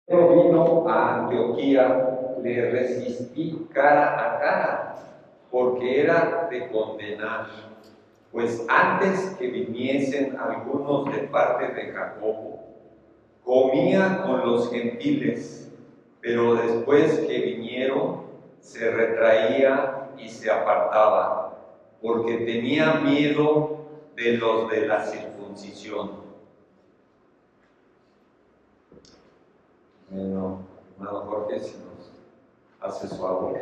Pero vino a Antioquía, le resistí cara a cara, porque era de condenar. Pues antes que viniesen algunos de parte de Jacobo, comía con los gentiles, pero después que vinieron, se retraía y se apartaba, porque tenía miedo de los de la circuncisión. Bueno, hermano Jorge, si nos hace su favor.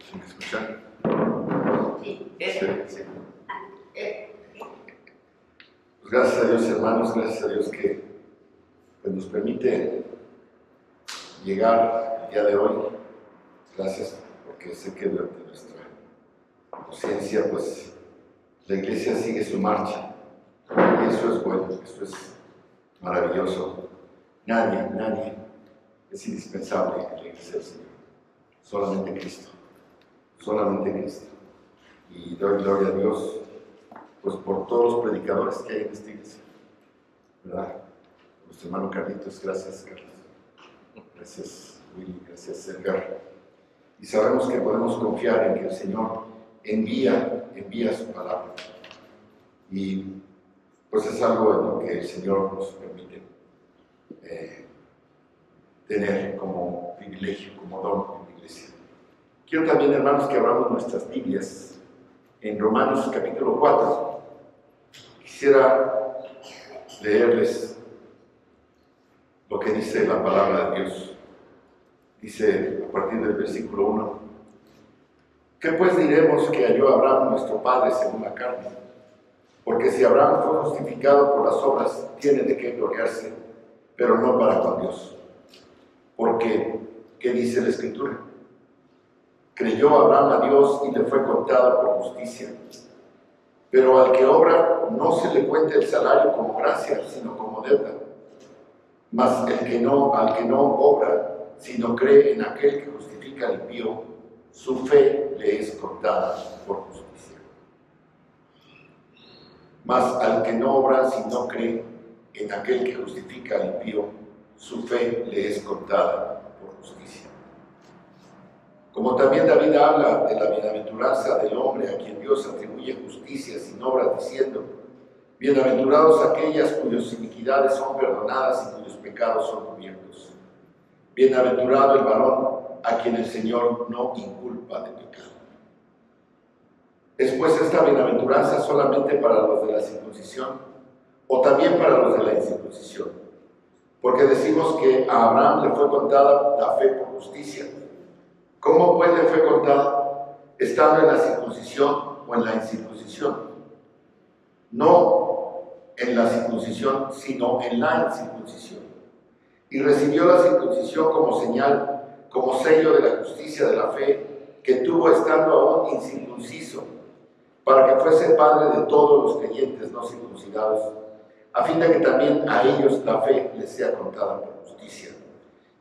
¿Sí me escuchan? Sí. Sí. Pues gracias a Dios, hermanos, gracias a Dios que nos permite llegar el día de hoy. Gracias, porque sé que durante nuestra ausencia, pues la iglesia sigue su marcha. Y eso es bueno, eso es maravilloso. Nadie es indispensable en la iglesia del Señor. Solamente Cristo. Solamente Cristo. Y doy gloria a Dios, pues por todos los predicadores que hay en esta iglesia, ¿verdad? Nuestro hermano Carlitos, gracias Carlos, gracias Willy, gracias Edgar. Y sabemos que podemos confiar en que el Señor envía su palabra. Y pues es algo en lo que el Señor nos permite tener como privilegio, como don en la iglesia. Quiero también, hermanos, que abramos nuestras Biblias en Romanos capítulo 4. Quisiera leerles lo que dice la palabra de Dios. Dice a partir del versículo 1: ¿Qué pues diremos que halló Abraham nuestro padre según la carne? Porque si Abraham fue justificado por las obras, tiene de qué gloriarse, pero no para con Dios. Porque, ¿qué dice la Escritura? Creyó Abraham a Dios y le fue contado por justicia. Pero al que obra no se le cuenta el salario como gracia, sino como deuda. Mas al que no obra, sino cree en aquel que justifica al impío, su fe le es contada por justicia. Mas al que no obra, sino cree en aquel que justifica al impío, su fe le es contada por justicia. Como también David habla de la bienaventuranza del hombre a quien Dios atribuye justicia sin obras, diciendo: bienaventurados aquellas cuyas iniquidades son perdonadas y cuyos pecados son cubiertos. Bienaventurado el varón a quien el Señor no inculpa de pecado. ¿Es pues esta bienaventuranza solamente para los de la circuncisión o también para los de la incircuncisión? Porque decimos que a Abraham le fue contada la fe por justicia. ¿Cómo pues le fue contada? ¿Estando en la circuncisión o en la incircuncisión? No en la circuncisión, sino en la incircuncisión. Y recibió la circuncisión como señal, como sello de la justicia de la fe que tuvo estando aún incircunciso, para que fuese padre de todos los creyentes no circuncidados, a fin de que también a ellos la fe les sea contada por justicia.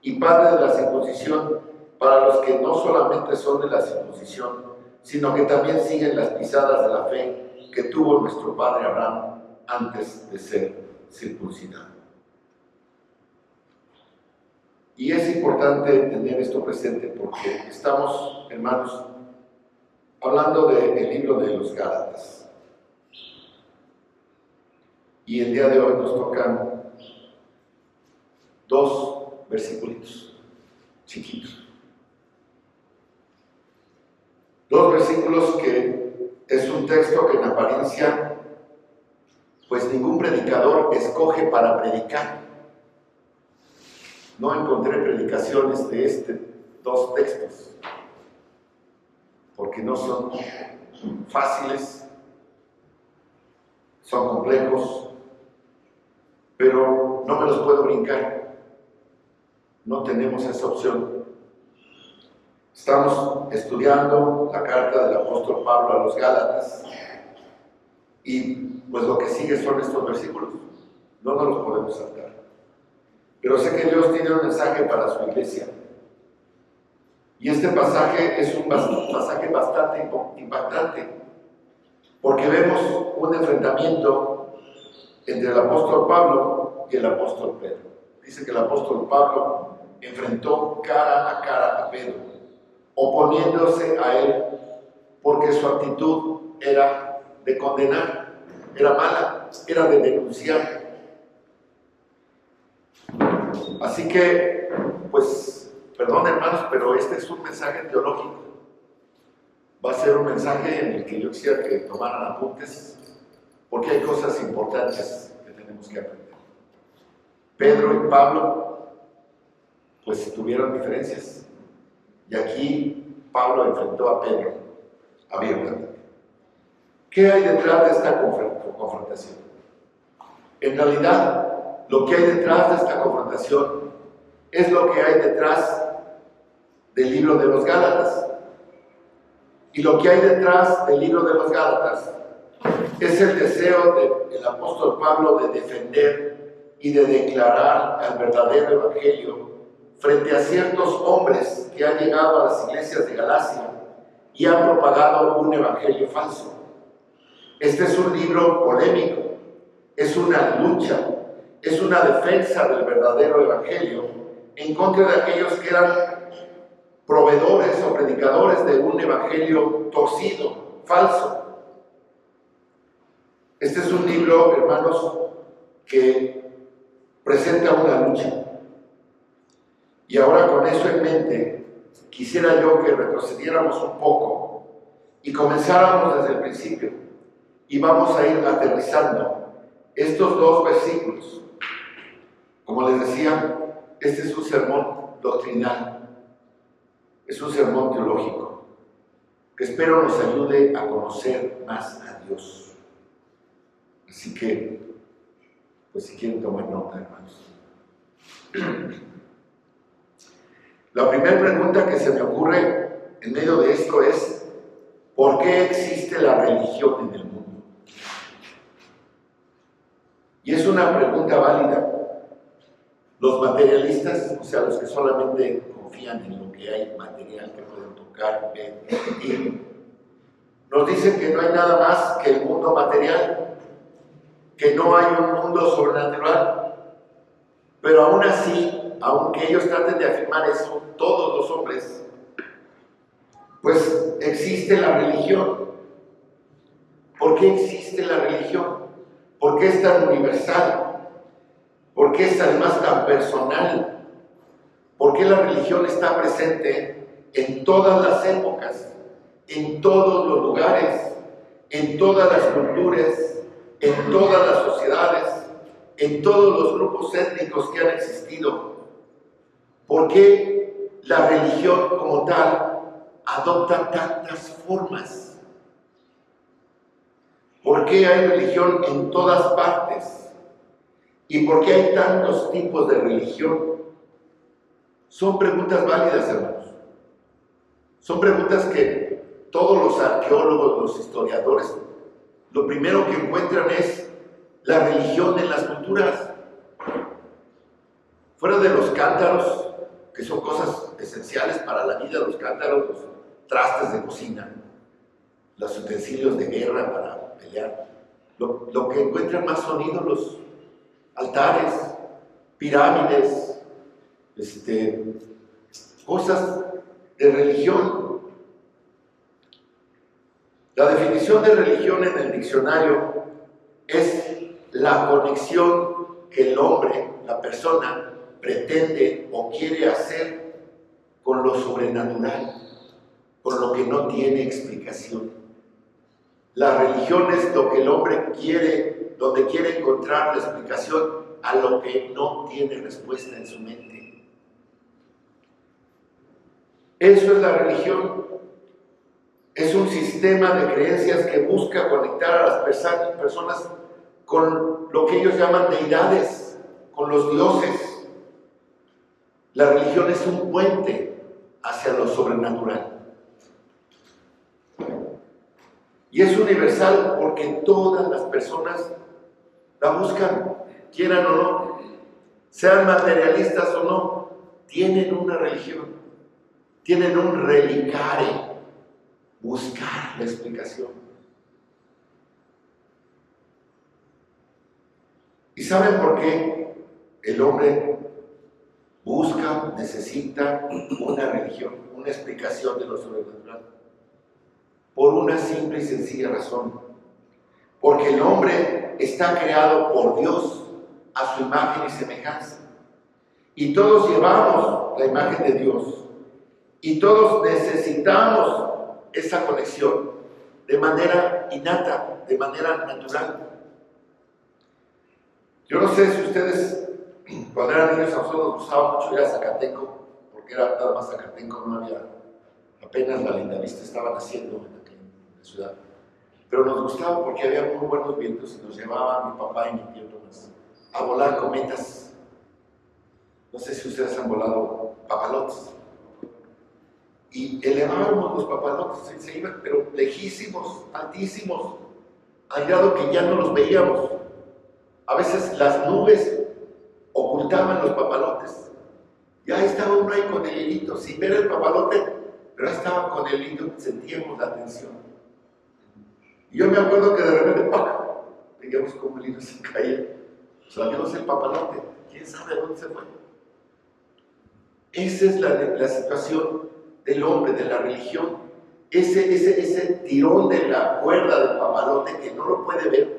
Y padre de la circuncisión para los que no solamente son de la circuncisión, sino que también siguen las pisadas de la fe que tuvo nuestro padre Abraham antes de ser circuncidado. Y es importante tener esto presente porque estamos, hermanos, hablando del libro de los Gálatas. Y el día de hoy nos tocan 2 versículos chiquitos. 2 versículos que es un texto que en apariencia, pues ningún predicador escoge para predicar. No encontré predicaciones de 2 textos, porque no son fáciles, son complejos, pero no me los puedo brincar. No tenemos esa opción. Estamos estudiando la carta del apóstol Pablo a los Gálatas y pues lo que sigue son estos versículos. No nos los podemos saltar. Pero sé que Dios tiene un mensaje para su iglesia. Y este pasaje es un pasaje bastante impactante, porque vemos un enfrentamiento entre el apóstol Pablo y el apóstol Pedro. Dice que el apóstol Pablo enfrentó cara a Pedro, oponiéndose a él, porque su actitud era de condenar, era mala, era de denunciar. Así que, pues, perdón hermanos, pero este es un mensaje teológico. Va a ser un mensaje en el que yo quisiera que tomaran apuntes, porque hay cosas importantes que tenemos que aprender. Pedro y Pablo, pues, tuvieron diferencias. Y aquí Pablo enfrentó a Pedro abiertamente. ¿Qué hay detrás de esta confrontación? En realidad, lo que hay detrás de esta confrontación es lo que hay detrás del libro de los Gálatas. Y lo que hay detrás del libro de los Gálatas es el deseo del apóstol Pablo de defender y de declarar el verdadero evangelio frente a ciertos hombres que han llegado a las iglesias de Galacia y han propagado un evangelio falso. Este es un libro polémico, es una lucha, es una defensa del verdadero evangelio en contra de aquellos que eran proveedores o predicadores de un evangelio torcido, falso. Este es un libro, hermanos, que presenta una lucha. Y ahora, con eso en mente, quisiera yo que retrocediéramos un poco y comenzáramos desde el principio. Y vamos a ir aterrizando estos dos versículos. Como les decía, este es un sermón doctrinal, es un sermón teológico, que espero nos ayude a conocer más a Dios. Así que, pues si quieren tomar nota, hermanos. La primera pregunta que se me ocurre en medio de esto es: ¿por qué existe la religión en el mundo? Y es una pregunta válida. Los materialistas, o sea, los que solamente confían en lo que hay material que pueden tocar, ver y sentir, nos dicen que no hay nada más que el mundo material, que no hay un mundo sobrenatural. Pero aún así, aunque ellos traten de afirmar eso, todos los hombres, pues existe la religión. ¿Por qué existe la religión? ¿Por qué es tan universal? ¿Por qué es además tan personal? ¿Por qué la religión está presente en todas las épocas, en todos los lugares, en todas las culturas, en todas las sociedades, en todos los grupos étnicos que han existido? ¿Por qué la religión como tal adopta tantas formas? ¿Por qué hay religión en todas partes? ¿Y por qué hay tantos tipos de religión? Son preguntas válidas, hermanos. Son preguntas que todos los arqueólogos, los historiadores, lo primero que encuentran es la religión en las culturas. Fuera de los cántaros, que son cosas esenciales para la vida, los cántaros, los trastes de cocina, los utensilios de guerra para pelear, lo que encuentran más son ídolos, altares, pirámides, cosas de religión. La definición de religión en el diccionario es la conexión que el hombre, la persona, pretende o quiere hacer con lo sobrenatural, con lo que no tiene explicación. La religión es lo que el hombre quiere, donde quiere encontrar la explicación a lo que no tiene respuesta en su mente. Eso es la religión. Es un sistema de creencias que busca conectar a las personas con lo que ellos llaman deidades, con los dioses. La religión es un puente hacia lo sobrenatural. Y es universal porque todas las personas la buscan, quieran o no, sean materialistas o no, tienen una religión, tienen un relicare, buscar la explicación. ¿Y saben por qué el hombre busca, necesita una religión, una explicación de lo sobrenatural? Por una simple y sencilla razón. Porque el hombre está creado por Dios a su imagen y semejanza. Y todos llevamos la imagen de Dios. Y todos necesitamos esa conexión de manera innata, de manera natural. Yo no sé si ustedes, cuando eran niños, a nosotros nos gustaba mucho ir a Zacatenco, porque era nada más Zacatenco, no había, apenas la Lindavista estaba naciendo en aquella ciudad. Pero nos gustaba porque había muy buenos vientos y nos llevaban mi papá y mi tío Tomás a volar cometas. No sé si ustedes han volado papalotes. Y elevábamos los papalotes y se iban, pero lejísimos, altísimos, al grado que ya no los veíamos. A veces las nubes ocultaban los papalotes. Y ahí estaba uno ahí con el hilito, sin ver el papalote, pero ahí estaba con el hilo, sentíamos la tensión. Y yo me acuerdo que de repente, ¡pac!, veíamos cómo el hilo se caía. Sabíamos el papalote, quién sabe dónde se fue. Esa es la situación del hombre, de la religión. Ese tirón de la cuerda del papalote que no lo puede ver,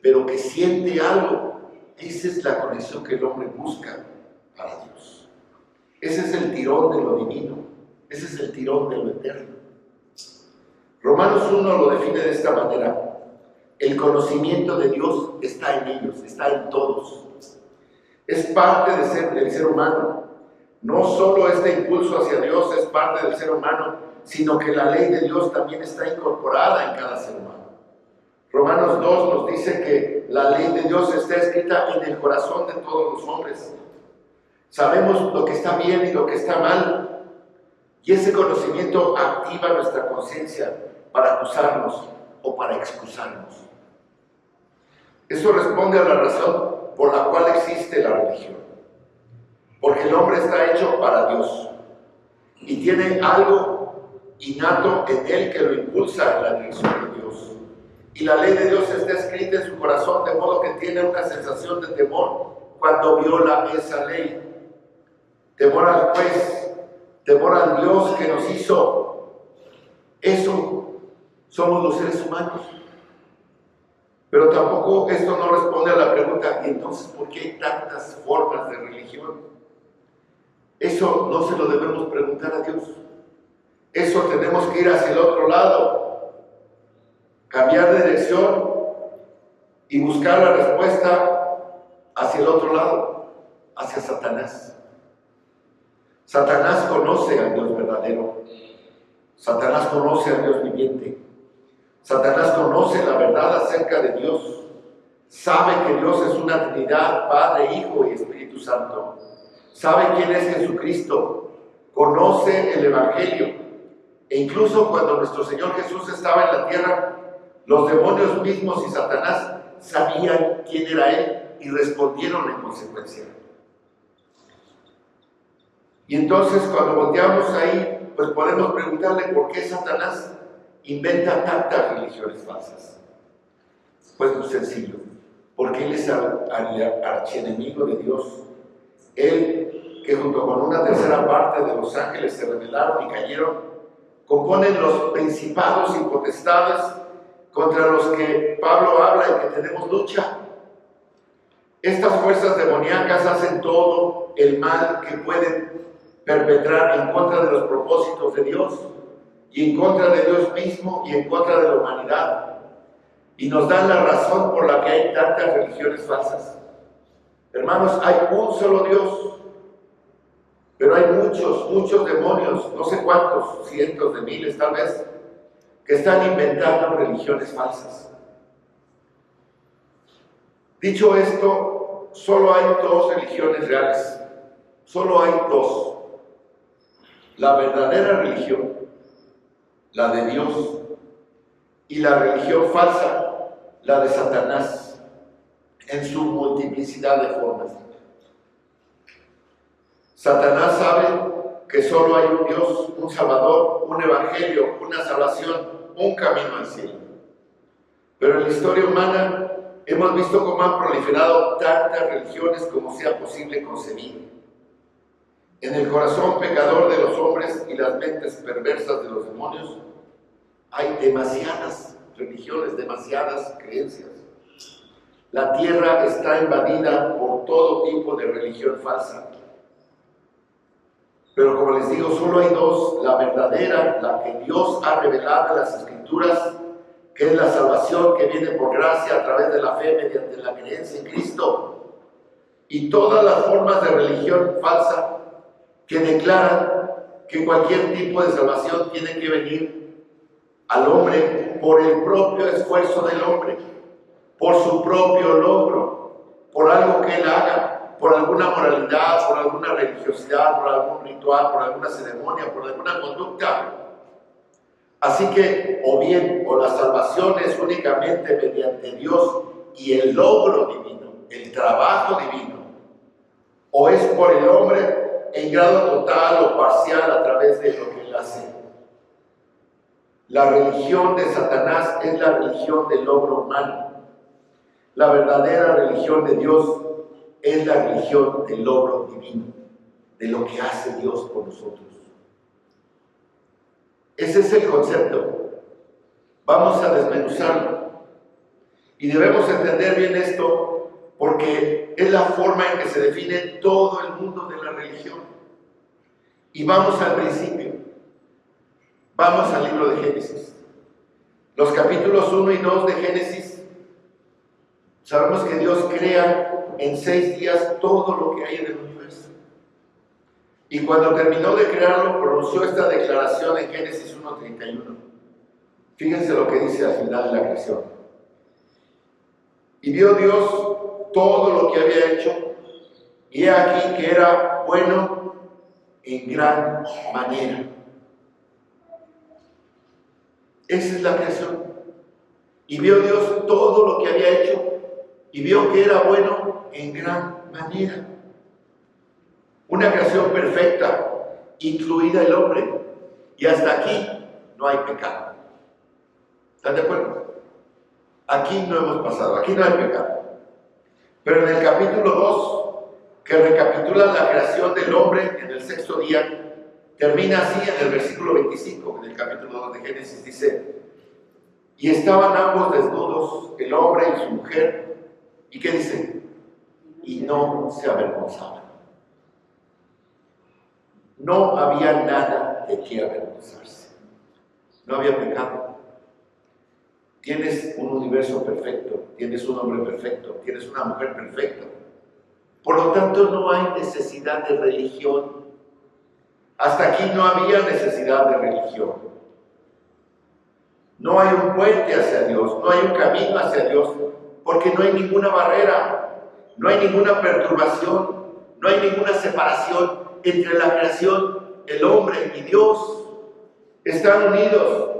pero que siente algo. Esa es la conexión que el hombre busca para Dios. Ese es el tirón de lo divino. Ese es el tirón de lo eterno. Romanos 1 lo define de esta manera. El conocimiento de Dios está en ellos, está en todos. Es parte del ser humano. No solo este impulso hacia Dios es parte del ser humano, sino que la ley de Dios también está incorporada en cada ser humano. Romanos 2 nos dice que la ley de Dios está escrita en el corazón de todos los hombres. Sabemos lo que está bien y lo que está mal, y ese conocimiento activa nuestra conciencia para acusarnos o para excusarnos. Eso responde a la razón por la cual existe la religión. Porque el hombre está hecho para Dios y tiene algo innato en él que lo impulsa en la dirección de Dios. Y la ley de Dios está escrita en su corazón, de modo que tiene una sensación de temor cuando viola esa ley. Temor al juez, temor al Dios que nos hizo. Eso somos los seres humanos. Pero tampoco esto no responde a la pregunta, ¿y entonces por qué hay tantas formas de religión? Eso no se lo debemos preguntar a Dios. Eso tenemos que ir hacia el otro lado, cambiar de dirección y buscar la respuesta hacia el otro lado, hacia Satanás. Satanás conoce al Dios verdadero. Satanás conoce al Dios viviente. Satanás conoce la verdad acerca de Dios. Sabe que Dios es una Trinidad, Padre, Hijo y Espíritu Santo. Sabe quién es Jesucristo. Conoce el Evangelio. E incluso cuando nuestro Señor Jesús estaba en la tierra, los demonios mismos y Satanás sabían quién era Él y respondieron en consecuencia. Y entonces cuando volteamos ahí, pues podemos preguntarle por qué Satanás inventa tantas religiones falsas. Pues muy sencillo, porque él es el archienemigo de Dios. Él, que junto con una tercera parte de los ángeles se rebelaron y cayeron, componen los principados y potestades contra los que Pablo habla y que tenemos lucha. Estas fuerzas demoníacas hacen todo el mal que pueden perpetrar en contra de los propósitos de Dios y en contra de Dios mismo y en contra de la humanidad, y nos dan la razón por la que hay tantas religiones falsas. Hermanos, hay un solo Dios, pero hay muchos demonios, no sé cuántos, cientos de miles tal vez, que están inventando religiones falsas. Dicho esto, solo hay dos religiones reales, solo hay dos. la verdadera religión, la de Dios, y la religión falsa, la de Satanás, en su multiplicidad de formas. Satanás sabe que solo hay un Dios, un Salvador, un Evangelio, una salvación, un camino al cielo. Pero en la historia humana hemos visto cómo han proliferado tantas religiones como sea posible concebir. En el corazón pecador de los hombres y las mentes perversas de los demonios hay demasiadas religiones, demasiadas creencias. La tierra está invadida por todo tipo de religión falsa. Pero como les digo, solo hay dos: la verdadera, la que Dios ha revelado en las Escrituras, que es la salvación que viene por gracia a través de la fe mediante la creencia en Cristo, y todas las formas de religión falsa que declaran que cualquier tipo de salvación tiene que venir al hombre por el propio esfuerzo del hombre, por su propio logro, por algo que él haga, por alguna moralidad, por alguna religiosidad, por algún ritual, por alguna ceremonia, por alguna conducta. Así que, o bien, o la salvación es únicamente mediante Dios y el logro divino, el trabajo divino, o es por el hombre en grado total o parcial a través de lo que él hace. La religión de Satanás es la religión del logro humano. La verdadera religión de Dios es la religión del logro divino, de lo que hace Dios por nosotros. Ese es el concepto. Vamos a desmenuzarlo. Y debemos entender bien esto porque es la forma en que se define todo el mundo de la religión. Y vamos al principio. Vamos al libro de Génesis. Los capítulos 1 y 2 de Génesis, sabemos que Dios crea en 6 días todo lo que hay en el universo. Y cuando terminó de crearlo, pronunció esta declaración en Génesis 1:31. Fíjense lo que dice al final de la creación. Y vio Dios todo lo que había hecho, y he aquí que era bueno en gran manera. Esa es la creación. Y vio Dios todo lo que había hecho, y vio que era bueno en gran manera. Una creación perfecta, incluida el hombre. Y hasta aquí no hay pecado. ¿Están de acuerdo? Aquí no hemos pasado, aquí no hay pecado. Pero en el capítulo 2, que recapitula la creación del hombre en el 6º día, termina así en el versículo 25 del capítulo 2 de Génesis. Dice: y estaban ambos desnudos, el hombre y su mujer. ¿Y qué dice? Y no se avergonzaban. No había nada de qué avergonzarse. No había pecado. Tienes un universo perfecto, tienes un hombre perfecto, tienes una mujer perfecta. Por lo tanto, no hay necesidad de religión. Hasta aquí no había necesidad de religión. No hay un puente hacia Dios, no hay un camino hacia Dios, porque no hay ninguna barrera, no hay ninguna perturbación, no hay ninguna separación entre la creación, el hombre y Dios. Están unidos.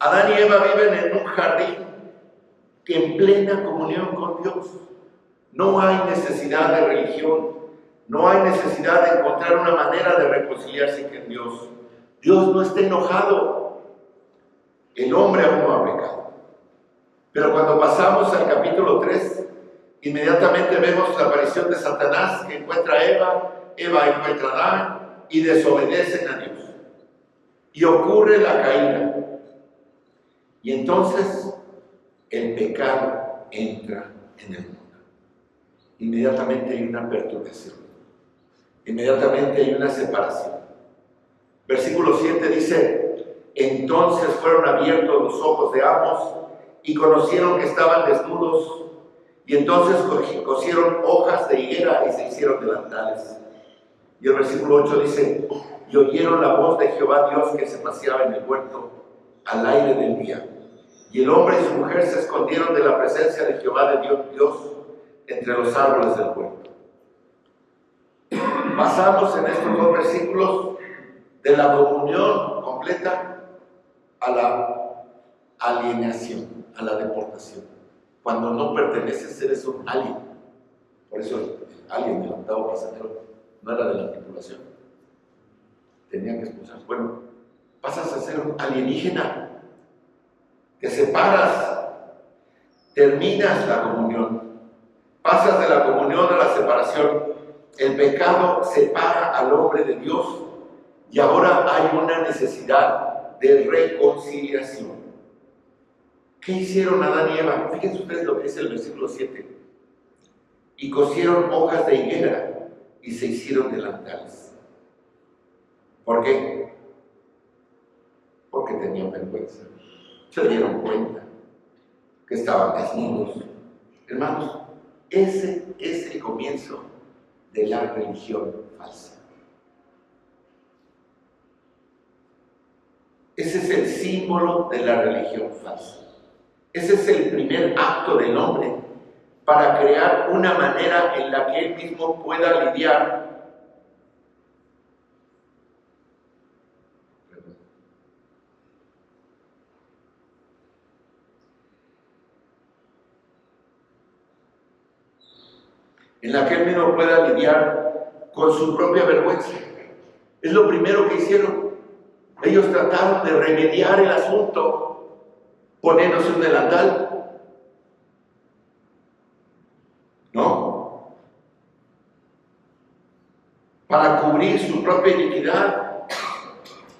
Adán y Eva viven en un jardín en plena comunión con Dios. No hay necesidad de religión, no hay necesidad de encontrar una manera de reconciliarse con Dios. Dios no está enojado. El hombre aún no ha pecado. Pero cuando pasamos al capítulo 3, inmediatamente vemos la aparición de Satanás, que encuentra a Eva, Eva encuentra a Adán y desobedecen a Dios. Y ocurre la caída. Y entonces el pecado entra en el mundo. Inmediatamente hay una perturbación. Inmediatamente hay una separación. Versículo 7 dice: entonces fueron abiertos los ojos de ambos y conocieron que estaban desnudos, y entonces cosieron hojas de higuera y se hicieron delantales. Y el versículo 8 dice: y oyeron la voz de Jehová Dios que se paseaba en el huerto al aire del día. Y el hombre y su mujer se escondieron de la presencia de Jehová de Dios entre los árboles del huerto. Pasamos en estos 2 versículos de la comunión completa a la alienación, a la deportación. Cuando no perteneces, eres un alien. Por eso el alien del octavo pasajero no era de la tripulación. Tenían que expulsar. Bueno, pasas a ser un alienígena. Te separas, terminas la comunión. Pasas de la comunión a la separación. El pecado separa al hombre de Dios y ahora hay una necesidad de reconciliación. ¿Qué hicieron Adán y Eva? Fíjense ustedes lo que dice el versículo 7. Y cosieron hojas de higuera y se hicieron delantales. ¿Por qué? Porque tenían vergüenza. Se dieron cuenta que estaban desnudos. Hermanos, ese es el comienzo de la religión falsa. Ese es el símbolo de la religión falsa. Ese es el primer acto del hombre para crear una manera en la que él mismo pueda lidiar con su propia vergüenza. Es lo primero que hicieron. Ellos trataron de remediar el asunto poniéndose un delantal. ¿No? Para cubrir su propia iniquidad.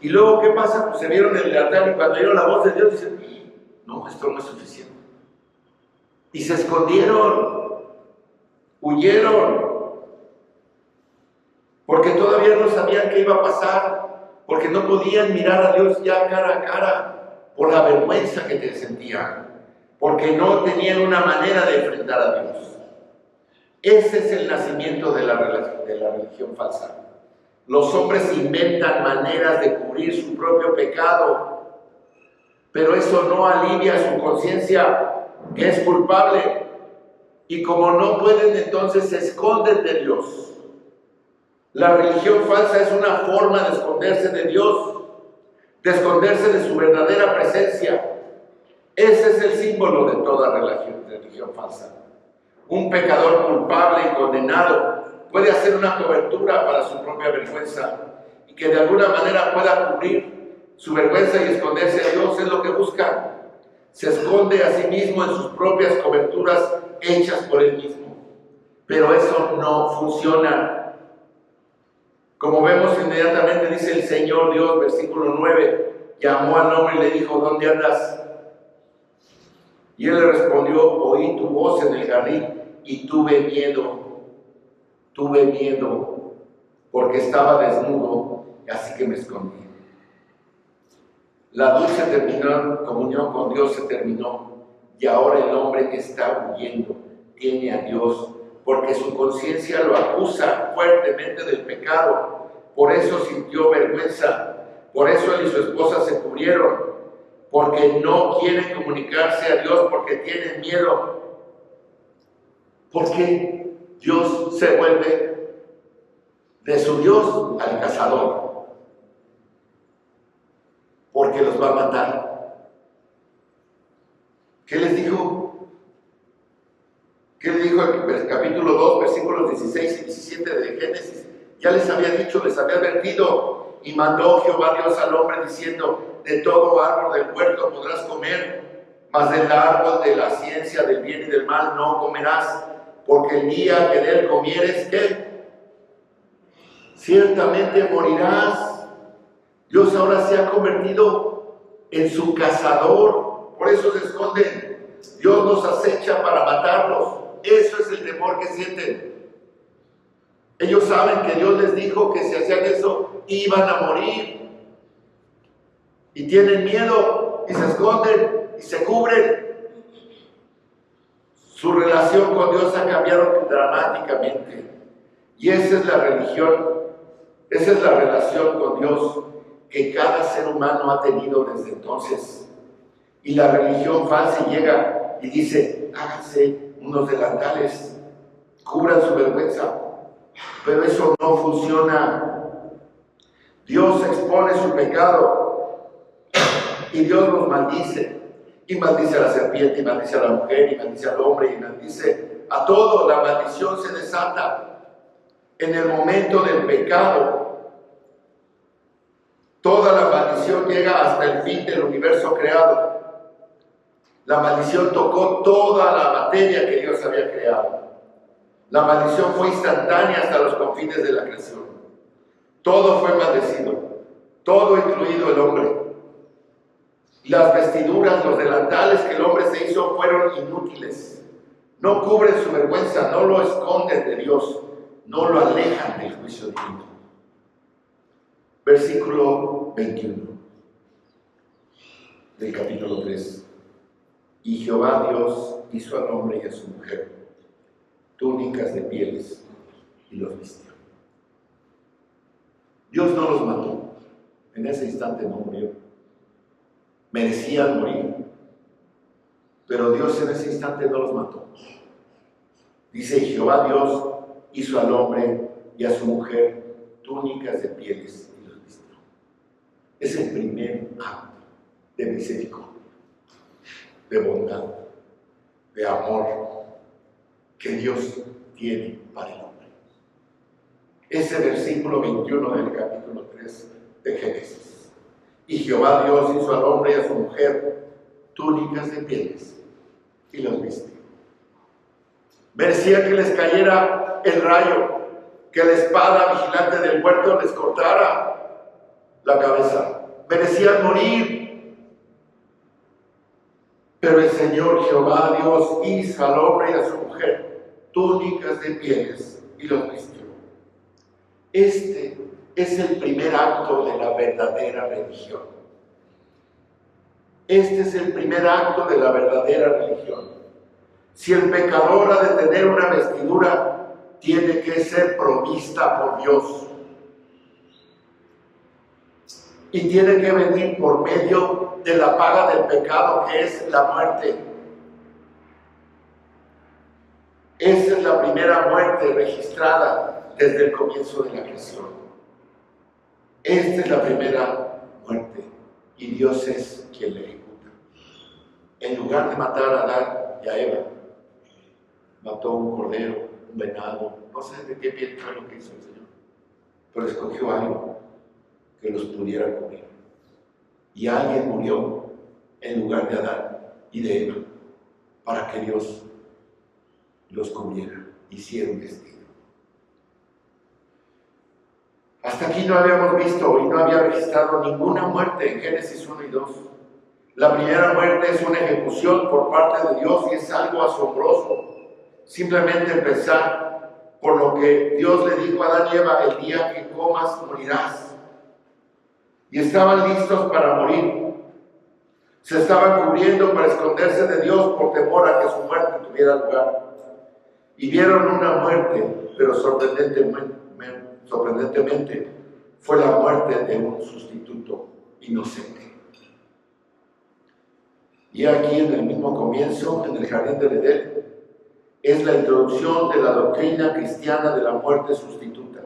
Y luego, ¿qué pasa? Pues se vieron el delantal y cuando oyeron la voz de Dios dicen, no, esto no es suficiente. Y se escondieron, huyeron, porque todavía no sabían qué iba a pasar, porque no podían mirar a Dios ya cara a cara, por la vergüenza que te sentían, porque no tenían una manera de enfrentar a Dios. Ese es el nacimiento de la religión falsa. Los hombres inventan maneras de cubrir su propio pecado, pero eso no alivia su conciencia, que es culpable. Y como no pueden, entonces se esconden de Dios. La religión falsa es una forma de esconderse de Dios, de esconderse de su verdadera presencia. Ese es el símbolo de toda religión falsa. Un pecador culpable y condenado puede hacer una cobertura para su propia vergüenza y que de alguna manera pueda cubrir su vergüenza y esconderse a Dios. Es lo que busca. Se esconde a sí mismo en sus propias coberturas hechas por él mismo. Pero eso no funciona. Como vemos inmediatamente, dice el Señor Dios, versículo 9, llamó al hombre y le dijo, ¿dónde andas? Y él le respondió, oí tu voz en el jardín y tuve miedo, porque estaba desnudo, así que me escondí. La dulce comunión con Dios se terminó y ahora el hombre está huyendo, tiene a Dios, porque su conciencia lo acusa fuertemente del pecado. Por eso sintió vergüenza, por eso él y su esposa se cubrieron, porque no quieren comunicarse a Dios, porque tienen miedo. Porque Dios se vuelve de su Dios al cazador, porque los va a matar. ¿Qué les dijo? ¿Qué le dijo el capítulo 2, versículos 16 y 17 de Génesis? Ya les había dicho, les había advertido, y mandó Jehová Dios al hombre diciendo, de todo árbol del huerto podrás comer, mas del árbol de la ciencia del bien y del mal no comerás, porque el día que de él comieres, ¿qué? Ciertamente morirás. Dios ahora se ha convertido en su cazador, por eso se esconden. Dios nos acecha para matarlos. Eso es el temor que sienten. Ellos saben que Dios les dijo que si hacían eso iban a morir. Y tienen miedo y se esconden y se cubren. Su relación con Dios ha cambiado dramáticamente. Y esa es la religión, esa es la relación con Dios que cada ser humano ha tenido desde entonces. Y la religión falsa llega y dice, háganse unos delantales, cubran su vergüenza. Pero eso no funciona. Dios expone su pecado y Dios los maldice. Y maldice a la serpiente, y maldice a la mujer, y maldice al hombre, y maldice a todo. La maldición se desata en el momento del pecado. Toda la maldición llega hasta el fin del universo creado. La maldición tocó toda la materia que Dios había creado. La maldición fue instantánea hasta los confines de la creación. Todo fue maldecido, todo incluido el hombre. Las vestiduras, los delantales que el hombre se hizo fueron inútiles. No cubren su vergüenza, no lo esconden de Dios, no lo alejan del juicio divino. Versículo 21 del capítulo 3. Y Jehová Dios hizo al hombre y a su mujer túnicas de pieles y los vistió. Dios no los mató, en ese instante no murieron. Merecían morir, pero Dios en ese instante no los mató. Dice: Jehová Dios hizo al hombre y a su mujer túnicas de pieles y los vistió. Es el primer acto de misericordia, de bondad, de amor que Dios tiene para el hombre. Ese versículo 21 del capítulo 3 de Génesis. Y Jehová Dios hizo al hombre y a su mujer túnicas de pieles y los vistió. Merecía que les cayera el rayo, que la espada vigilante del huerto les cortara la cabeza. Merecían morir. Pero el Señor Jehová Dios hizo al hombre y a su mujer túnicas de pieles y los vistió. Este es el primer acto de la verdadera religión. Este es el primer acto de la verdadera religión. Si el pecador ha de tener una vestidura, tiene que ser provista por Dios. Y tiene que venir por medio de la paga del pecado, que es la muerte. Esa es la primera muerte registrada desde el comienzo de la creación. Esta es la primera muerte y Dios es quien la ejecuta. En lugar de matar a Adán y a Eva, mató un cordero, un venado, no sé de qué piel fue lo que hizo el Señor, pero escogió algo que los pudiera cubrir. Y alguien murió en lugar de Adán y de Eva para que Dios los cubriera, hiciera un destino. Hasta aquí no habíamos visto y no había registrado ninguna muerte en Génesis 1 y 2. La primera muerte es una ejecución por parte de Dios y es algo asombroso. Simplemente pensar por lo que Dios le dijo a Adán y Eva: el día que comas morirás. Y estaban listos para morir. Se estaban cubriendo para esconderse de Dios por temor a que su muerte tuviera lugar. Y vieron una muerte, pero sorprendentemente fue la muerte de un sustituto inocente. Y aquí en el mismo comienzo, en el jardín del Edén, es la introducción de la doctrina cristiana de la muerte sustituta.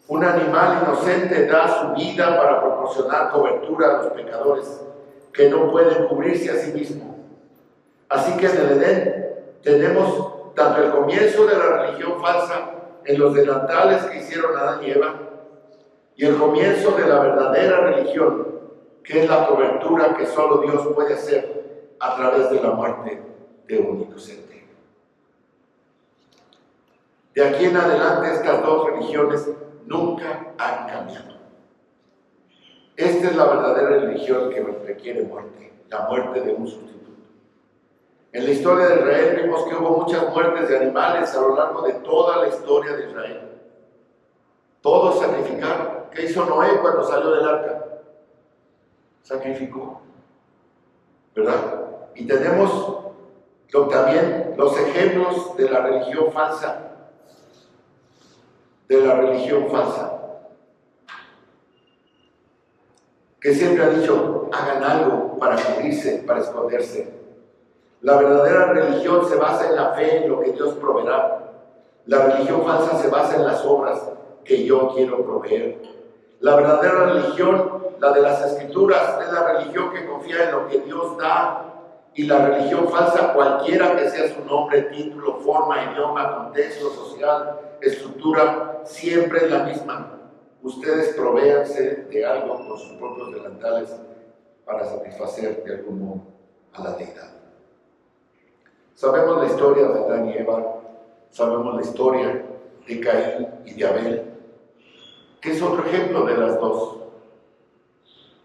Un animal inocente da su vida para proporcionar cobertura a los pecadores que no pueden cubrirse a sí mismos. Así que en el Edén tenemos tanto el comienzo de la religión falsa en los delantales que hicieron Adán y Eva, y el comienzo de la verdadera religión, que es la cobertura que solo Dios puede hacer a través de la muerte de un inocente. De aquí en adelante estas dos religiones nunca han cambiado. Esta es la verdadera religión que requiere muerte, la muerte de un sustituto. En la historia de Israel vimos que hubo muchas muertes de animales a lo largo de toda la historia de Israel. Todos sacrificaron. ¿Qué hizo Noé cuando salió del arca? Sacrificó, ¿verdad? Y tenemos también los ejemplos de la religión falsa. Que siempre ha dicho: hagan algo para cubrirse, para esconderse. La verdadera religión se basa en la fe, en lo que Dios proveerá. La religión falsa se basa en las obras que yo quiero proveer. La verdadera religión, la de las Escrituras, es la religión que confía en lo que Dios da. Y la religión falsa, cualquiera que sea su nombre, título, forma, idioma, contexto social, estructura, siempre es la misma. Ustedes provéanse de algo con sus propios delantales para satisfacer de algún modo a la deidad. Sabemos la historia de Adán y Eva, sabemos la historia de Caín y de Abel, que es otro ejemplo de las dos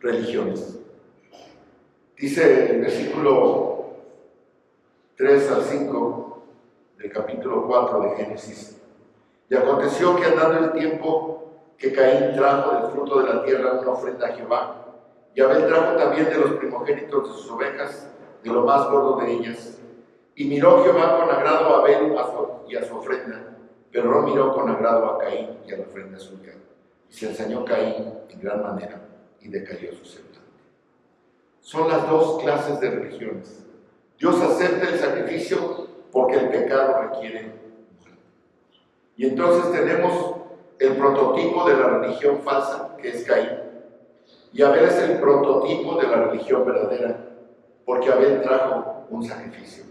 religiones. Dice el versículo 3 al 5 del capítulo 4 de Génesis: y aconteció que andando el tiempo, que Caín trajo del fruto de la tierra una ofrenda a Jehová, y Abel trajo también de los primogénitos de sus ovejas, de lo más gordo de ellas. Y miró Jehová con agrado a Abel y a su ofrenda, pero no miró con agrado a Caín y a la ofrenda suya. Y se ensañó Caín en gran manera, y decayó su semblante. Son las dos clases de religiones. Dios acepta el sacrificio porque el pecado requiere muerte. Y entonces tenemos el prototipo de la religión falsa, que es Caín. Y Abel es el prototipo de la religión verdadera, porque Abel trajo un sacrificio.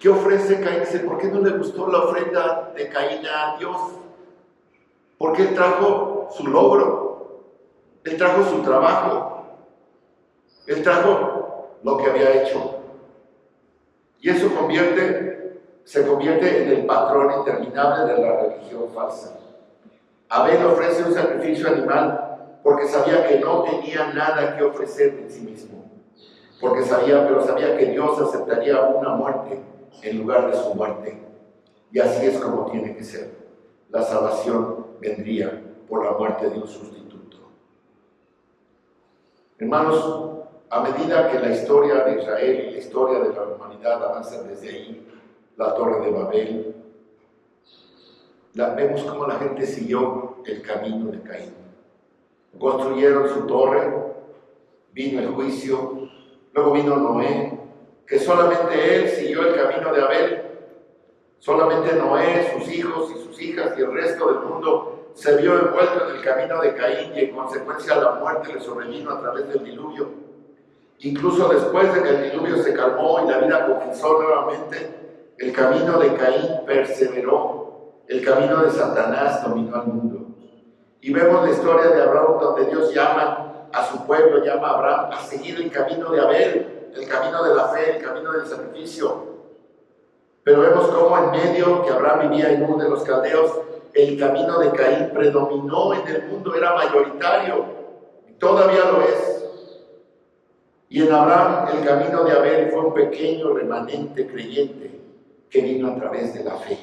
¿Qué ofrece Caín? ¿Por qué no le gustó la ofrenda de Caín a Dios? Porque él trajo su logro, él trajo su trabajo, él trajo lo que había hecho. Y eso se convierte en el patrón interminable de la religión falsa. Abel ofrece un sacrificio animal porque sabía que no tenía nada que ofrecer en sí mismo. Pero sabía que Dios aceptaría una muerte en lugar de su muerte. Y así es como tiene que ser. La salvación vendría por la muerte de un sustituto. Hermanos, a medida que la historia de Israel y la historia de la humanidad avanzan desde ahí, la Torre de Babel, vemos cómo la gente siguió el camino de Caín. Construyeron su torre, vino el juicio, luego vino Noé, que solamente él siguió el camino de Abel. Solamente Noé, sus hijos y sus hijas y el resto del mundo se vio envuelto en el camino de Caín, y en consecuencia la muerte le sobrevino a través del diluvio. Incluso después de que el diluvio se calmó y la vida comenzó nuevamente, el camino de Caín perseveró, el camino de Satanás dominó al mundo. Y vemos la historia de Abraham, donde Dios llama a su pueblo, llama a Abraham a seguir el camino de Abel, el camino de la fe, el camino del sacrificio. Pero vemos cómo en medio que Abraham vivía en Ur de los Caldeos, el camino de Caín predominó en el mundo, era mayoritario, y todavía lo es. Y en Abraham el camino de Abel fue un pequeño remanente creyente que vino a través de la fe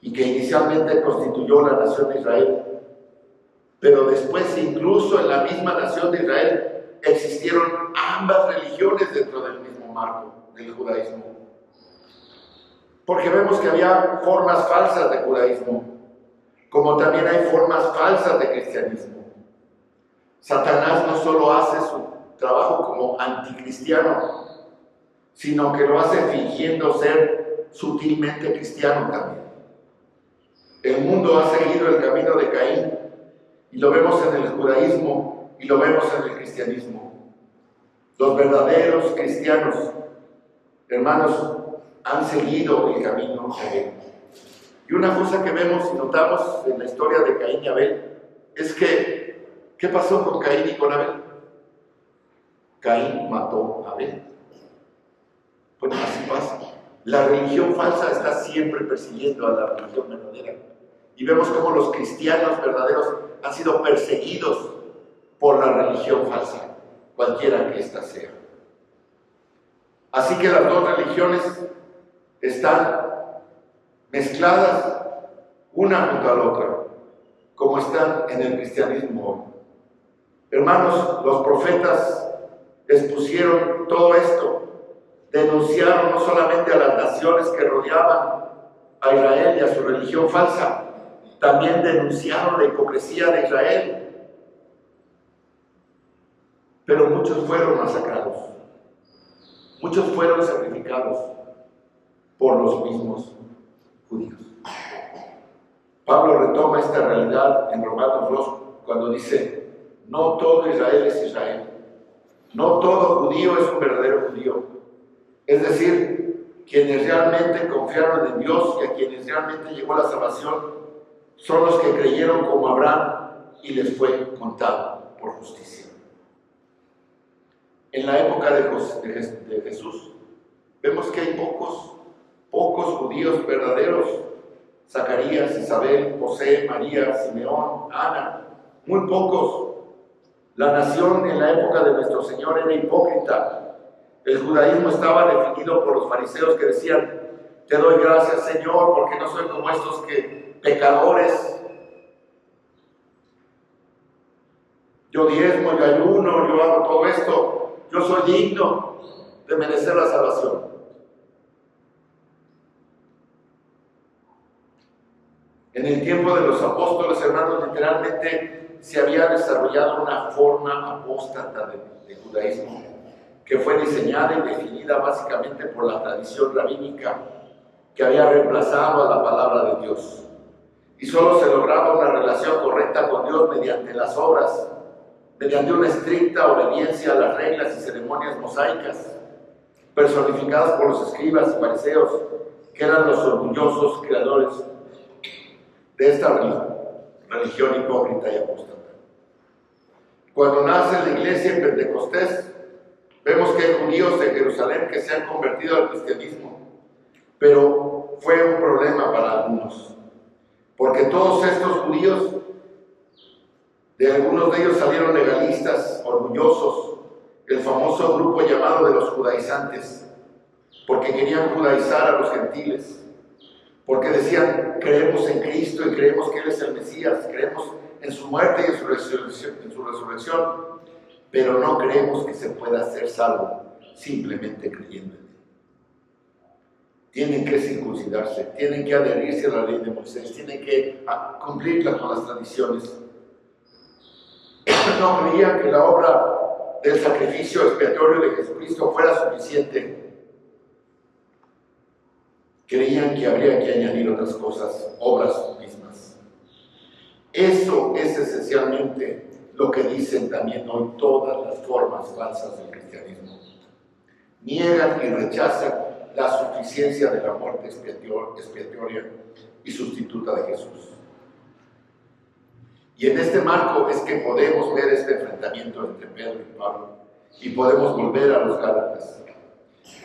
y que inicialmente constituyó la nación de Israel. Pero después, incluso en la misma nación de Israel, existieron ambas religiones dentro del mismo marco del judaísmo. Porque vemos que había formas falsas de judaísmo, como también hay formas falsas de cristianismo. Satanás no solo hace su trabajo como anticristiano, sino que lo hace fingiendo ser sutilmente cristiano también. El mundo ha seguido el camino de Caín, y lo vemos en el judaísmo y lo vemos en el cristianismo. Los verdaderos cristianos, hermanos, han seguido el camino de Abel. Y una cosa que vemos y notamos en la historia de Caín y Abel es que, ¿qué pasó con Caín y con Abel? Caín mató a Abel. Bueno, así pasa. La religión falsa está siempre persiguiendo a la religión verdadera. Y vemos cómo los cristianos verdaderos han sido perseguidos por la religión falsa, cualquiera que ésta sea. Así que las dos religiones están mezcladas una junto a la otra, como están en el cristianismo hoy. Hermanos, los profetas expusieron todo esto, denunciaron no solamente a las naciones que rodeaban a Israel y a su religión falsa, también denunciaron la hipocresía de Israel. Pero muchos fueron masacrados, muchos fueron sacrificados por los mismos judíos. Pablo retoma esta realidad en Romanos 2 cuando dice, no todo Israel es Israel, no todo judío es un verdadero judío. Es decir, quienes realmente confiaron en Dios y a quienes realmente llegó la salvación son los que creyeron como Abraham y les fue contado por justicia. En la época de Jesús, vemos que hay pocos judíos verdaderos. Zacarías, Isabel, José, María, Simeón, Ana, muy pocos. La nación en la época de nuestro Señor era hipócrita. El judaísmo estaba definido por los fariseos que decían, te doy gracias, Señor, porque no soy como estos pecadores. Yo diezmo, yo ayuno, yo hago todo esto. Yo soy digno de merecer la salvación. En el tiempo de los apóstoles, hermanos, literalmente se había desarrollado una forma apóstata de judaísmo que fue diseñada y definida básicamente por la tradición rabínica que había reemplazado a la palabra de Dios. Y solo se lograba una relación correcta con Dios mediante las obras, mediante una estricta obediencia a las reglas y ceremonias mosaicas, personificadas por los escribas y fariseos, que eran los orgullosos creadores de esta religión hipócrita y apóstata. Cuando nace la iglesia en Pentecostés, vemos que hay judíos de Jerusalén que se han convertido al cristianismo, pero fue un problema para algunos, porque todos estos judíos, de algunos de ellos salieron legalistas, orgullosos, el famoso grupo llamado de los judaizantes, porque querían judaizar a los gentiles, porque decían, creemos en Cristo y creemos que Él es el Mesías, creemos en su muerte y en su resurrección, pero no creemos que se pueda ser salvo simplemente creyendo en Él. Tienen que circuncidarse, tienen que adherirse a la ley de Moisés, tienen que cumplirla con las tradiciones. No creían que la obra del sacrificio expiatorio de Jesucristo fuera suficiente. Creían que habría que añadir otras cosas, obras mismas. Eso es esencialmente lo que dicen también hoy todas las formas falsas del cristianismo. Niegan y rechazan la suficiencia de la muerte expiatoria y sustituta de Jesús. Y en este marco es que podemos ver este enfrentamiento entre Pedro y Pablo y podemos volver a los Gálatas.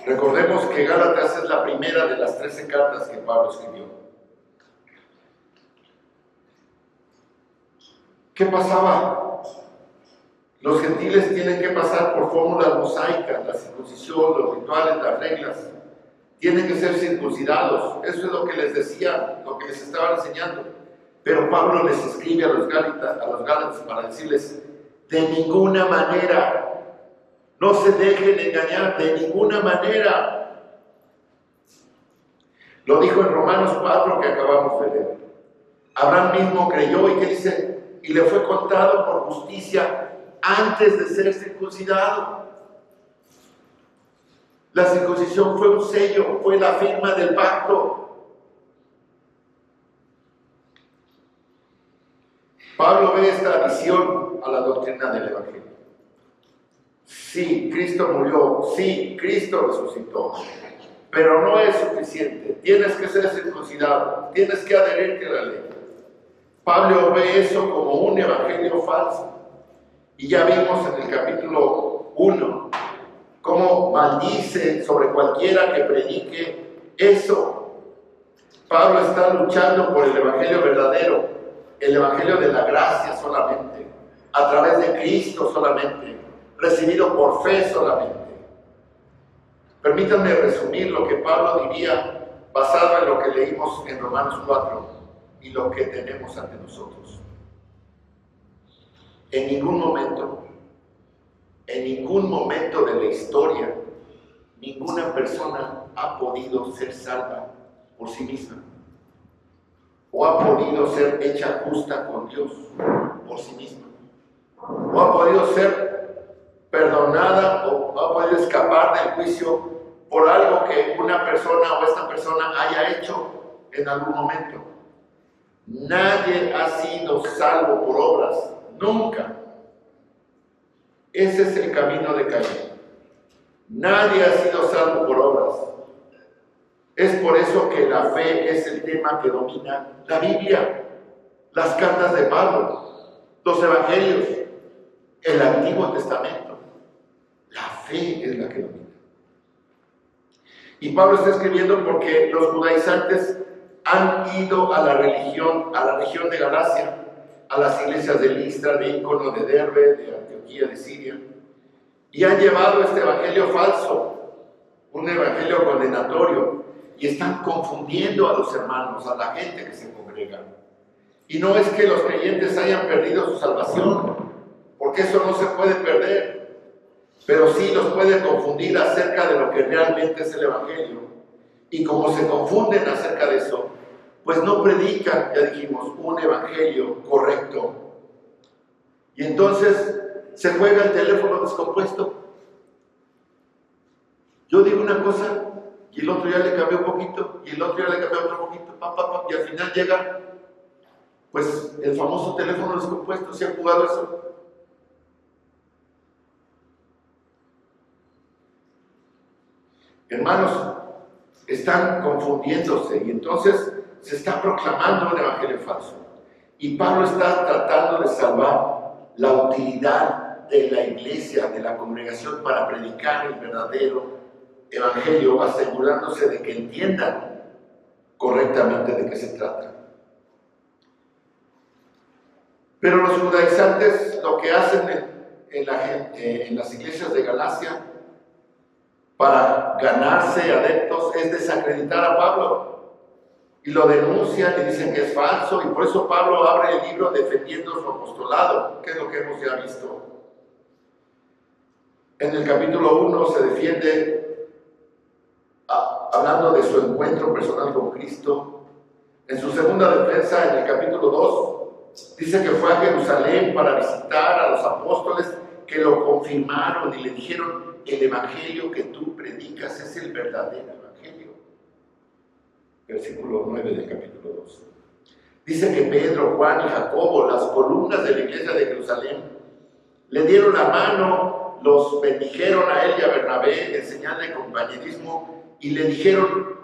Recordemos que Gálatas es la primera de las 13 cartas que Pablo escribió. ¿Qué pasaba? Los gentiles tienen que pasar por fórmulas mosaicas, la circuncisión, los rituales, las reglas. Tienen que ser circuncidados. Eso es lo que les decía, lo que les estaban enseñando. Pero Pablo les escribe a los Gálatas para decirles, de ninguna manera, no se dejen engañar, de ninguna manera. Lo dijo en Romanos 4 que acabamos de leer. Abraham mismo creyó y ¿qué dice? Y le fue contado por justicia antes de ser circuncidado. La circuncisión fue un sello, fue la firma del pacto. Pablo ve esta adición a la doctrina del Evangelio. Sí, Cristo murió, sí, Cristo resucitó, pero no es suficiente. Tienes que ser circuncidado, tienes que adherirte a la ley. Pablo ve eso como un evangelio falso. Y ya vimos en el capítulo 1 cómo maldice sobre cualquiera que predique eso. Pablo está luchando por el evangelio verdadero, el evangelio de la gracia solamente, a través de Cristo solamente, recibido por fe solamente. Permítanme resumir lo que Pablo diría basado en lo que leímos en Romanos 4 y lo que tenemos ante nosotros. En ningún momento de la historia, ninguna persona ha podido ser salva por sí misma o ha podido ser hecha justa con Dios por sí misma o ha podido ser perdonada o ha podido escapar del juicio por algo que una persona o esta persona haya hecho en algún momento. Nadie ha sido salvo por obras, nunca. Ese es el camino de Caín. Nadie ha sido salvo por obras. Es por eso que la fe es el tema que domina la Biblia, las cartas de Pablo, los evangelios, el Antiguo Testamento. La fe es la que domina. Y Pablo está escribiendo porque los judaizantes han ido a la región de Galacia, a las iglesias de Listra, de Ícono, de Derbe, de Antioquía, de Siria, y han llevado este evangelio falso, un evangelio condenatorio, y están confundiendo a los hermanos, a la gente que se congrega. Y no es que los creyentes hayan perdido su salvación, porque eso no se puede perder, pero sí los puede confundir acerca de lo que realmente es el evangelio. Y como se confunden acerca de eso, pues no predican, ya dijimos, un evangelio correcto. Y entonces se juega el teléfono descompuesto. Yo digo una cosa y el otro ya le cambió un poquito y el otro ya le cambió otro poquito, y al final llega pues el famoso teléfono descompuesto. ¿Se ha jugado eso? Hermanos, están confundiéndose y entonces se está proclamando un evangelio falso. Y Pablo está tratando de salvar la utilidad de la iglesia, de la congregación, para predicar el verdadero evangelio, asegurándose de que entiendan correctamente de qué se trata. Pero los judaizantes lo que hacen en las iglesias de Galacia para ganarse adeptos es desacreditar a Pablo, y lo denuncian y dicen que es falso, y por eso Pablo abre el libro defendiendo su apostolado, que es lo que hemos ya visto. En el capítulo 1 se defiende hablando de su encuentro personal con Cristo. En su segunda defensa, en el capítulo 2, dice que fue a Jerusalén para visitar a los apóstoles, que lo confirmaron y le dijeron: el evangelio que tú predicas es el verdadero evangelio. Versículo 9 del capítulo 2. Dice que Pedro, Juan y Jacobo, las columnas de la iglesia de Jerusalén, le dieron la mano, los bendijeron a él y a Bernabé en señal de compañerismo, y le dijeron: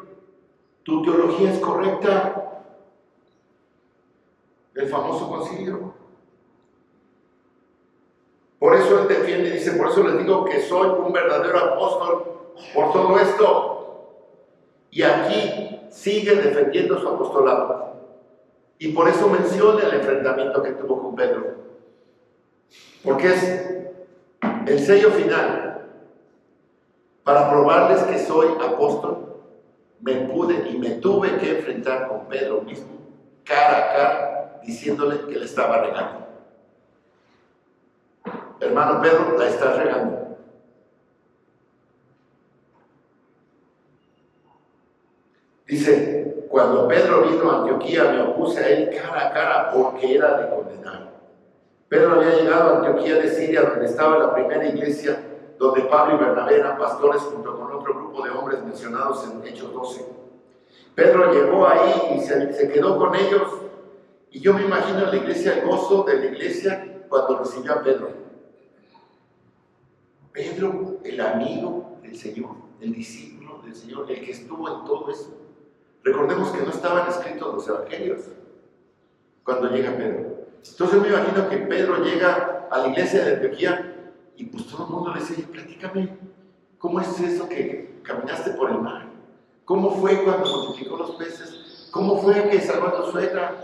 tu teología es correcta. El famoso concilio. Por eso él defiende, dice: por eso les digo que soy un verdadero apóstol por todo esto. Y aquí sigue defendiendo su apostolado. Y por eso menciona el enfrentamiento que tuvo con Pedro. Porque es el sello final. Para probarles que soy apóstol, me tuve que enfrentar con Pedro mismo, cara a cara, diciéndole que le estaba regando. Hermano Pedro, la estás regando. Dice: cuando Pedro vino a Antioquía, me opuse a él cara a cara, porque era de condenar. Pedro había llegado a Antioquía de Siria, donde estaba la primera iglesia, donde Pablo y Bernabé eran pastores junto con otro grupo de hombres mencionados en Hechos 12. Pedro llegó ahí y se quedó con ellos, y yo me imagino en la iglesia el gozo de la iglesia cuando recibió a Pedro. Pedro, el amigo del Señor, el discípulo del Señor, el que estuvo en todo eso. Recordemos que no estaban escritos los evangelios cuando llega Pedro. Entonces me imagino que Pedro llega a la iglesia de Antioquía y pues todo el mundo le dice: platícame, ¿cómo es eso que caminaste por el mar? ¿Cómo fue cuando multiplicó los peces? ¿Cómo fue que salvó a tu suegra?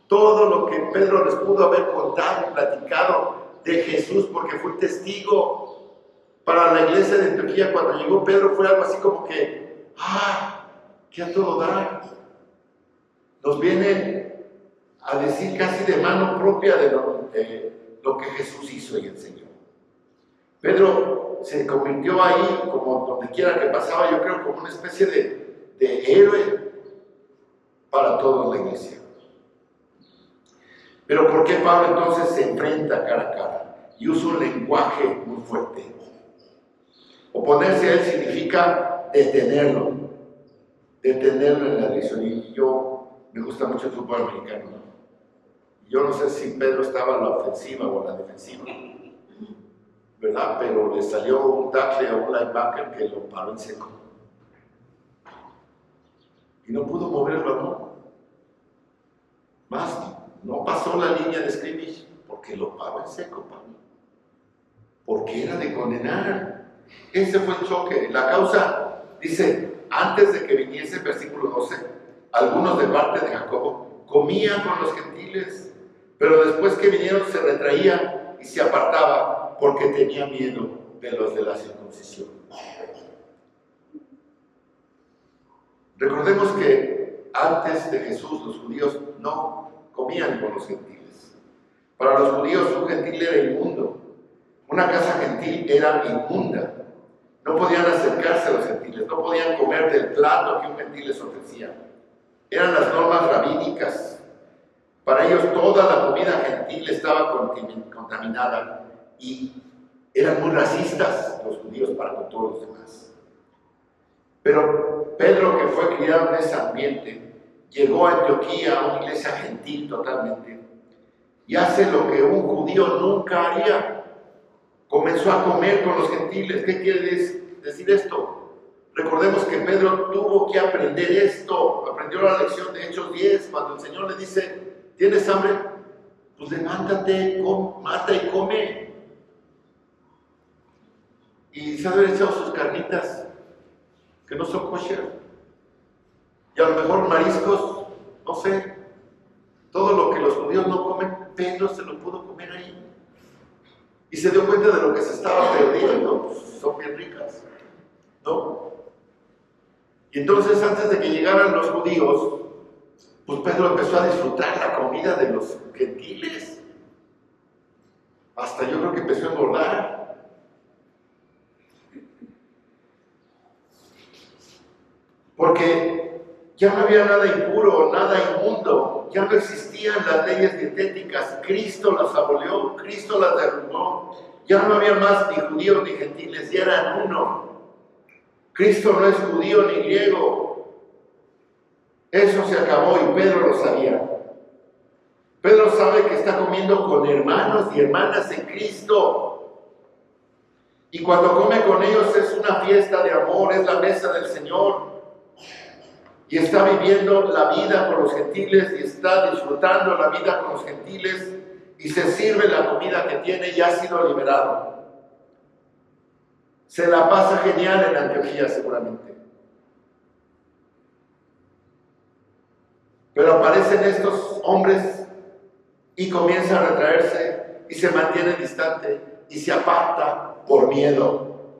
Todo lo que Pedro les pudo haber contado y platicado de Jesús, porque fue testigo. Para la iglesia de Antioquía, cuando llegó Pedro, fue algo así como que que a todo dar. Nos viene a decir casi de mano propia de lo que Jesús hizo y enseñó. Pedro se convirtió ahí, como donde quiera que pasaba, yo creo, como una especie de héroe para toda la iglesia. Pero ¿por qué Pablo entonces se enfrenta cara a cara y usa un lenguaje muy fuerte? Oponerse a él significa detenerlo en la dirección. Y yo Me gusta mucho el fútbol americano, ¿no? Yo no sé si Pedro estaba en la ofensiva o en la defensiva, ¿verdad? Pero le salió un tackle a un linebacker que lo paró en seco. Y no pudo mover el balón. Más, no pasó la línea de scrimmage porque lo paró en seco, Pablo. Porque era de condenar. Ese fue el choque. La causa, dice, antes de que viniese, versículo 12, algunos de parte de Jacobo comían con los gentiles, pero después que vinieron se retraía y se apartaba porque tenía miedo de los de la circuncisión. Recordemos que antes de Jesús los judíos no comían con los gentiles. Para los judíos un gentil era inmundo. Una casa gentil era inmunda. No podían acercarse a los gentiles, no podían comer del plato que un gentil les ofrecía. Eran las normas rabínicas. Para ellos toda la comida gentil estaba contaminada y eran muy racistas los judíos para con todos los demás. Pero Pedro, que fue criado en ese ambiente, llegó a Antioquía, a una iglesia gentil totalmente, y hace lo que un judío nunca haría. Comenzó a comer con los gentiles. ¿Qué quiere decir esto? Recordemos que Pedro tuvo que aprender esto. Aprendió la lección de Hechos 10, cuando el Señor le dice, ¿tienes hambre? Pues levántate, mata y come. Y se ha de haber echado sus carnitas, que no son kosher. Y a lo mejor mariscos, no sé. Todo lo que los judíos no comen, Pedro se lo pudo comer ahí. Y se dio cuenta de lo que se estaba perdiendo. Pues son bien ricas, ¿no? Y entonces, antes de que llegaran los judíos, pues Pedro empezó a disfrutar la comida de los gentiles. Hasta yo creo que empezó a engordar. Porque ya no había nada impuro, nada inmundo, ya no existían las leyes dietéticas, Cristo las abolió, Cristo las derrumbó, ya no había más ni judíos ni gentiles, ya eran uno. Cristo no es judío ni griego, eso se acabó y Pedro lo sabía. Pedro sabe que está comiendo con hermanos y hermanas en Cristo, y cuando come con ellos es una fiesta de amor, es la mesa del Señor. Y está viviendo la vida con los gentiles y está disfrutando la vida con los gentiles y se sirve la comida que tiene y ha sido liberado. Se la pasa genial en Antioquía seguramente. Pero aparecen estos hombres y comienza a retraerse y se mantiene distante y se aparta por miedo.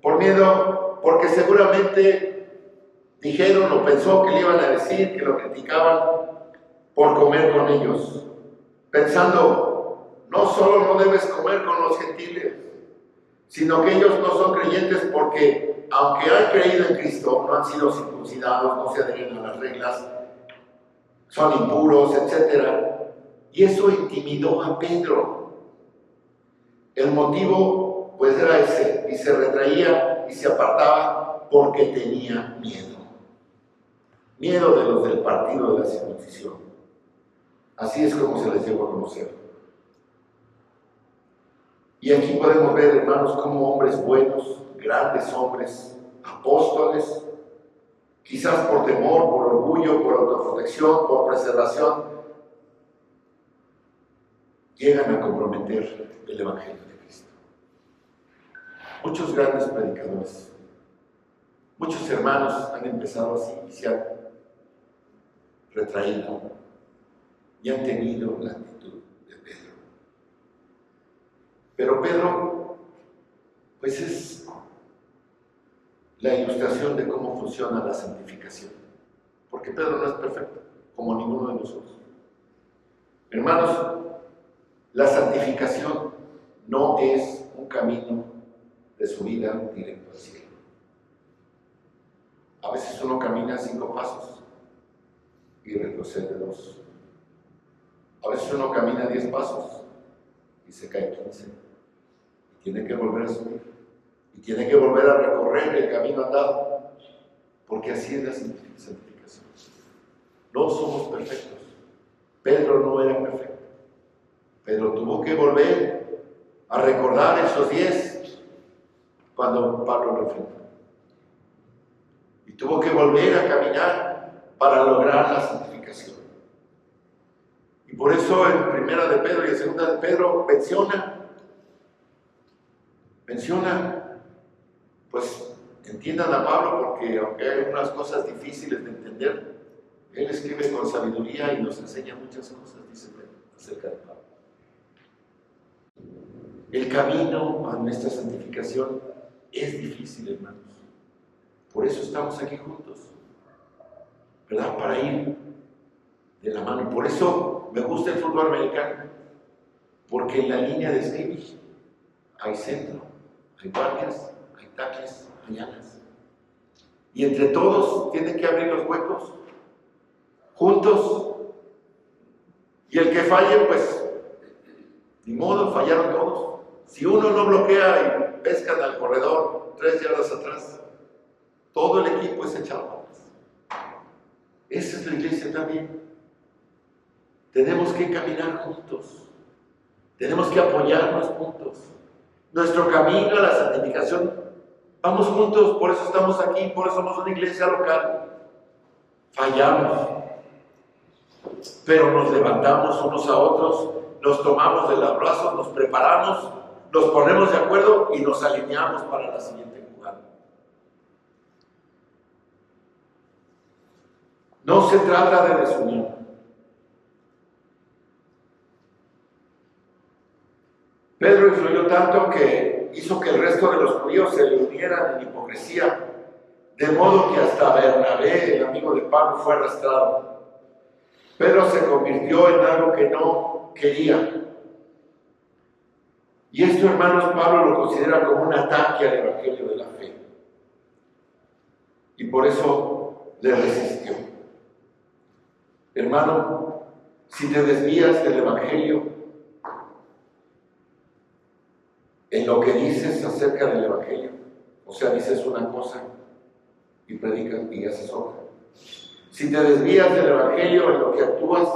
Por miedo porque seguramente dijeron o pensó que le iban a decir, que lo criticaban por comer con ellos, pensando, no solo no debes comer con los gentiles, sino que ellos no son creyentes porque, aunque han creído en Cristo, no han sido circuncidados, no se adhieren a las reglas, son impuros, etc. Y eso intimidó a Pedro. El motivo, pues, era ese, y se retraía y se apartaba porque tenía miedo. Miedo de los del partido de la circuncisión. Así es como se les llegó a conocer. Y aquí podemos ver, hermanos, cómo hombres buenos, grandes hombres, apóstoles, quizás por temor, por orgullo, por autoprotección, por preservación, llegan a comprometer el Evangelio de Cristo. Muchos grandes predicadores, muchos hermanos han empezado así y se han retraído y han tenido la actitud de Pedro. Pero Pedro, pues es la ilustración de cómo funciona la santificación, porque Pedro no es perfecto, como ninguno de nosotros. Hermanos, la santificación no es un camino de subida directo al cielo. A veces uno camina 5 pasos y retrocede 2. A veces uno camina 10 pasos y se cae 15. Y tiene que volver a subir. Y tiene que volver a recorrer el camino andado. Porque así es la santificación. No somos perfectos. Pedro no era perfecto. Pedro tuvo que volver a recordar esos 10 cuando Pablo lo enfrentó. Y tuvo que volver a caminar para lograr la santificación. Y por eso en primera de Pedro y en segunda de Pedro menciona, pues entiendan a Pablo, porque aunque hay unas cosas difíciles de entender, él escribe con sabiduría y nos enseña muchas cosas, dice Pedro, acerca de Pablo. El camino a nuestra santificación es difícil, hermanos. Por eso estamos aquí juntos, ¿verdad? Para ir de la mano. Y por eso me gusta el fútbol americano, porque en la línea de scrimmage hay centro, hay guardias, hay tackles, hay alas. Y entre todos tienen que abrir los huecos, juntos. Y el que falle, pues, ni modo, fallaron todos. Si uno no bloquea y pescan al corredor 3 yardas atrás, todo el equipo es echado atrás. Esa es la iglesia también. Tenemos que caminar juntos. Tenemos que apoyarnos juntos. Nuestro camino a la santificación, vamos juntos, por eso estamos aquí, por eso somos una iglesia local. Fallamos, pero nos levantamos unos a otros, nos tomamos de los brazos, nos preparamos, nos ponemos de acuerdo y nos alineamos para la siguiente jugada. No se trata de desunión. Pedro influyó tanto que hizo que el resto de los judíos se le unieran en hipocresía, de modo que hasta Bernabé, el amigo de Pablo, fue arrastrado. Pedro se convirtió en algo que no quería. Y esto, hermanos, Pablo lo considera como un ataque al evangelio de la fe. Y por eso le resistió. Hermano, si te desvías del evangelio, en lo que dices acerca del evangelio, o sea, dices una cosa y predicas y haces otra. Si te desvías del evangelio en lo que actúas,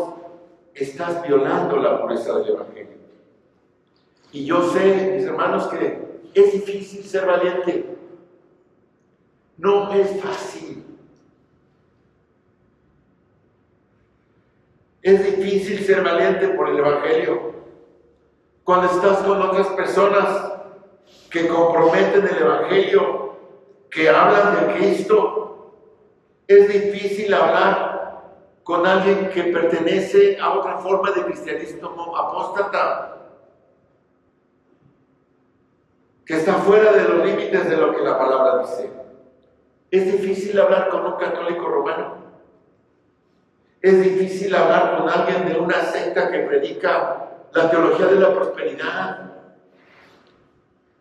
estás violando la pureza del evangelio. Y yo sé, mis hermanos, que es difícil ser valiente. No es fácil. Es difícil ser valiente por el evangelio. Cuando estás con otras personas que comprometen el evangelio, que hablan de Cristo, es difícil hablar con alguien que pertenece a otra forma de cristianismo apóstata, que está fuera de los límites de lo que la palabra dice. Es difícil hablar con un católico romano. Es difícil hablar con alguien de una secta que predica la teología de la prosperidad.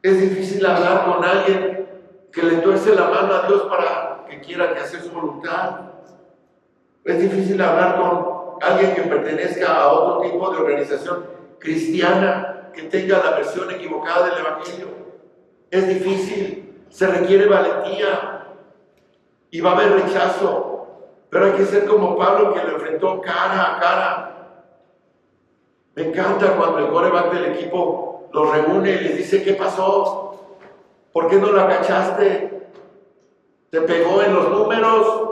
Es difícil hablar con alguien que le tuerce la mano a Dios para que quiera que haga su voluntad. Es difícil hablar con alguien que pertenezca a otro tipo de organización cristiana que tenga la versión equivocada del evangelio. Es difícil, se requiere valentía y va a haber rechazo, pero hay que ser como Pablo, que lo enfrentó cara a cara. Me encanta cuando el quarterback del equipo los reúne y les dice: ¿qué pasó? ¿Por qué no la cachaste? ¿Te pegó en los números?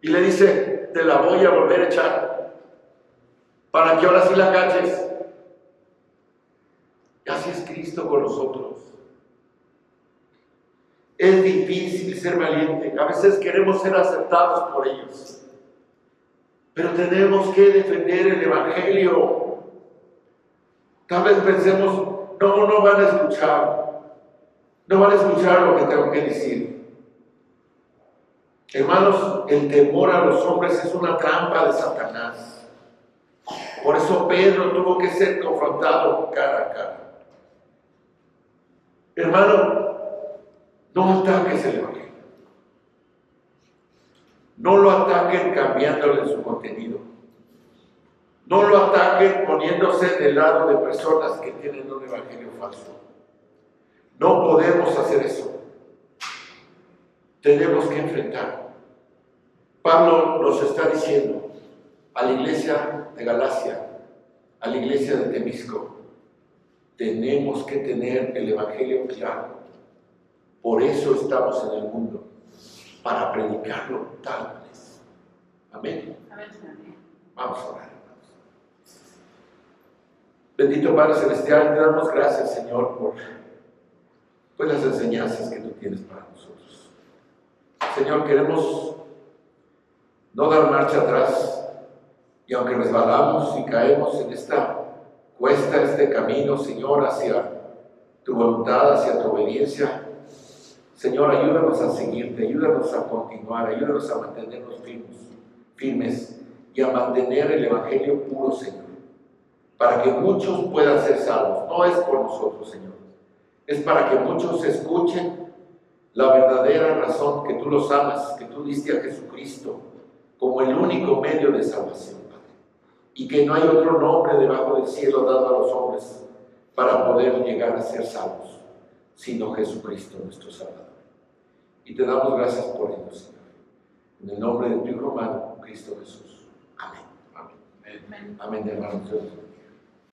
Y le dice: te la voy a volver a echar para que ahora sí la caches. Y así es Cristo con nosotros. Es difícil ser valiente. A veces queremos ser aceptados por ellos, pero tenemos que defender el evangelio. Tal vez pensemos: no van a escuchar. No van a escuchar lo que tengo que decir. Hermanos, el temor a los hombres es una trampa de Satanás. Por eso Pedro tuvo que ser confrontado cara a cara. Hermano, no ataques el evangelio. No lo ataquen cambiándole su contenido. No lo ataquen poniéndose del lado de personas que tienen un evangelio falso. No podemos hacer eso. Tenemos que enfrentar. Pablo nos está diciendo a la iglesia de Galacia, a la iglesia de Temisco, tenemos que tener el evangelio claro. Por eso estamos en el mundo, para predicarlo tal vez. Amén. Vamos a orar, hermanos. Bendito Padre Celestial, te damos gracias, Señor, por las enseñanzas que tú tienes para nosotros. Señor, queremos no dar marcha atrás, y aunque resbalamos y caemos en esta cuesta, este camino, Señor, hacia tu voluntad, hacia tu obediencia, Señor, ayúdanos a seguirte, ayúdanos a continuar, ayúdanos a mantenernos firmes y a mantener el evangelio puro, Señor, para que muchos puedan ser salvos. No es por nosotros, Señor, es para que muchos escuchen la verdadera razón, que tú los amas, que tú diste a Jesucristo como el único medio de salvación, Padre, y que no hay otro nombre debajo del cielo dado a los hombres para poder llegar a ser salvos, sino Jesucristo nuestro Salvador. Y te damos gracias por ello, Señor. En el nombre de tu Hijo amado, Cristo Jesús. Amén. Amén. Amén, hermanos.